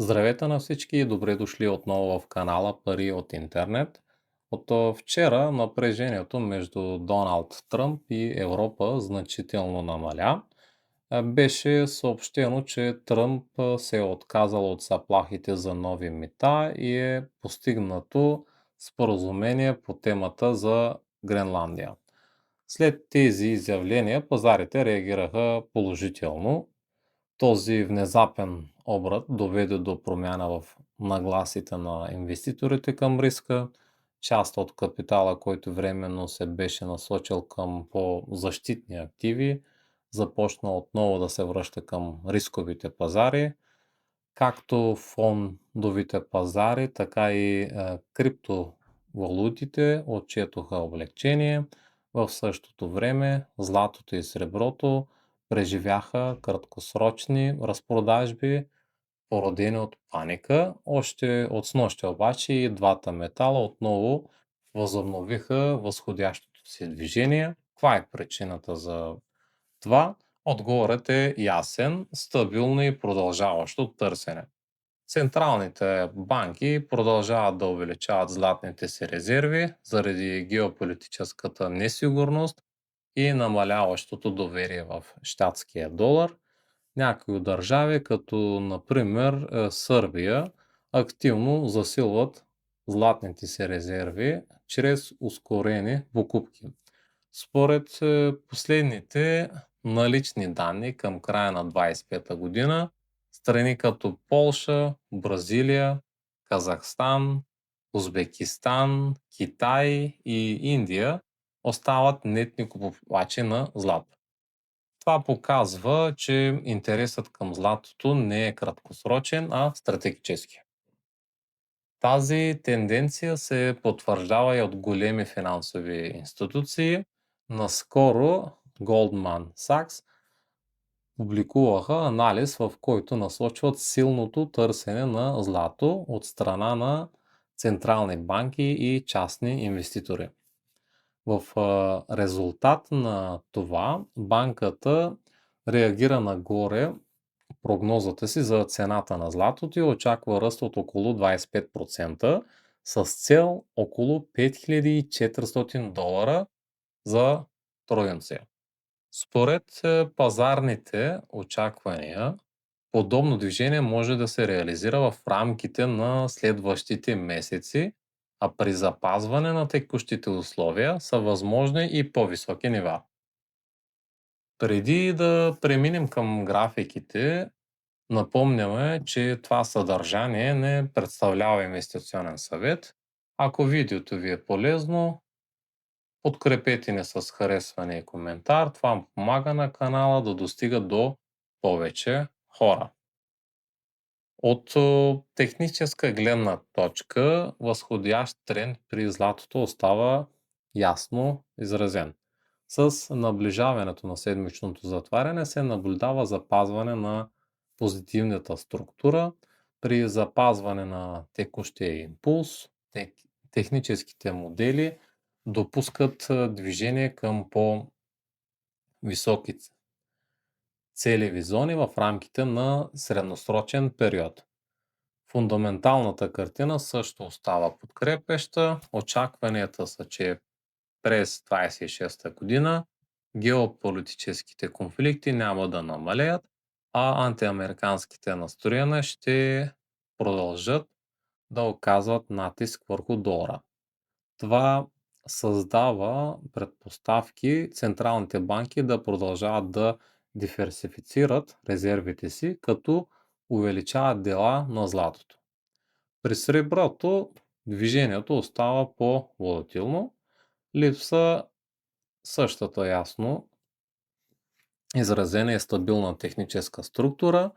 Здравейте на всички и добре дошли отново в канала Пари от интернет. От вчера напрежението между Доналд Тръмп и Европа значително намаля. Беше съобщено, че Тръмп се е отказал от заплахите за нови мита и е постигнато споразумение по темата за Гренландия. След тези изявления пазарите реагираха положително. Този внезапен обрат доведе до промяна в нагласите на инвеститорите към риска. Част от капитала, който временно се беше насочил към по-защитни активи, започна отново да се връща към рисковите пазари. Както фондовите пазари, така и криптовалутите отчетоха облегчение. В същото време златото и среброто преживяха краткосрочни разпродажби, породени от паника. Още от снощи обаче и двата метала отново възобновиха възходящото си движение. Каква е причината за това? Отговорът е ясен, стабилно и продължаващо търсене. Централните банки продължават да увеличават златните си резерви заради геополитическата несигурност и намаляващото доверие в щатския долар. Някои държави, като например Сърбия, активно засилват златните си резерви чрез ускорени покупки. Според последните налични данни към края на 25-та година, страни като Полша, Бразилия, Казахстан, Узбекистан, Китай и Индия остават нетни купувачи на злато. Това показва, че интересът към златото не е краткосрочен, а стратегически. Тази тенденция се потвърждава и от големи финансови институции. Наскоро Goldman Sachs публикуваха анализ, в който насочват силното търсене на злато от страна на централни банки и частни инвеститори. В резултат на това банката реагира нагоре прогнозата си за цената на златото и очаква ръст от около 25% с цел около 5400 долара за троянция. Според пазарните очаквания, подобно движение може да се реализира в рамките на следващите месеци, а при запазване на текущите условия са възможни и по-високи нива. Преди да преминем към графиките, напомняме, че това съдържание не представлява инвестиционен съвет. Ако видеото ви е полезно, подкрепете ни с харесване и коментар. Това помага на канала да достига до повече хора. От техническа гледна точка, възходящ тренд при златото остава ясно изразен. С наближаването на седмичното затваряне се наблюдава запазване на позитивната структура. При запазване на текущия импулс, техническите модели допускат движение към по-високи целеви зони в рамките на средносрочен период. Фундаменталната картина също остава подкрепеща. Очакванията са, че през 26-та година геополитическите конфликти няма да намалеят, а антиамериканските настроения ще продължат да оказват натиск върху долара. Това създава предпоставки централните банки да продължават да диверсифицират резервите си, като увеличават дела на златото. При среброто движението остава по-волатилно, липса същата ясно изразена и стабилна техническа структура,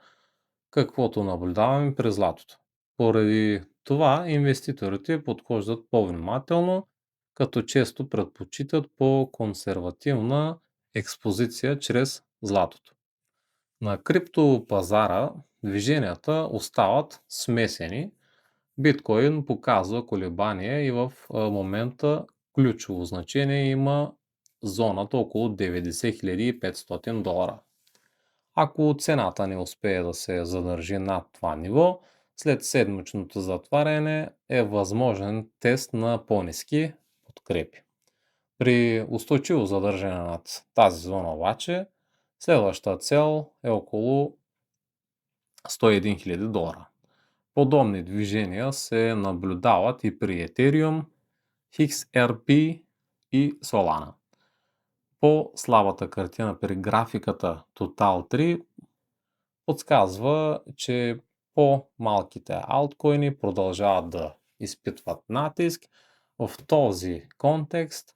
каквото наблюдаваме при златото. Поради това инвеститорите подхождат по-внимателно, като често предпочитат по-консервативна експозиция чрез златото. На криптопазара движенията остават смесени. Биткоин показва колебания и в момента ключово значение има зоната около 90 500 долара. Ако цената не успее да се задържи над това ниво, След седмичното затваряне е възможен тест на по-ниски подкрепи. При устойчиво задържане над тази зона обаче, следващата цел е около 101 000 долара. Подобни движения се наблюдават и при Ethereum, XRP и Solana. По-слабата картина при графиката Total 3 подсказва, че по-малките алткоини продължават да изпитват натиск. В този контекст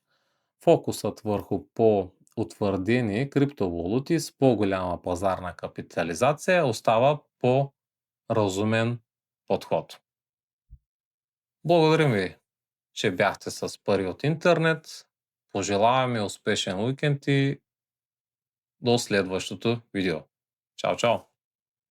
фокусът върху по-утвърдени криптовалути с по-голяма пазарна капитализация остава по-разумен подход. Благодарим ви, че бяхте с пари от интернет. Пожелаваме успешен уикенд и до следващото видео. Чао, чао!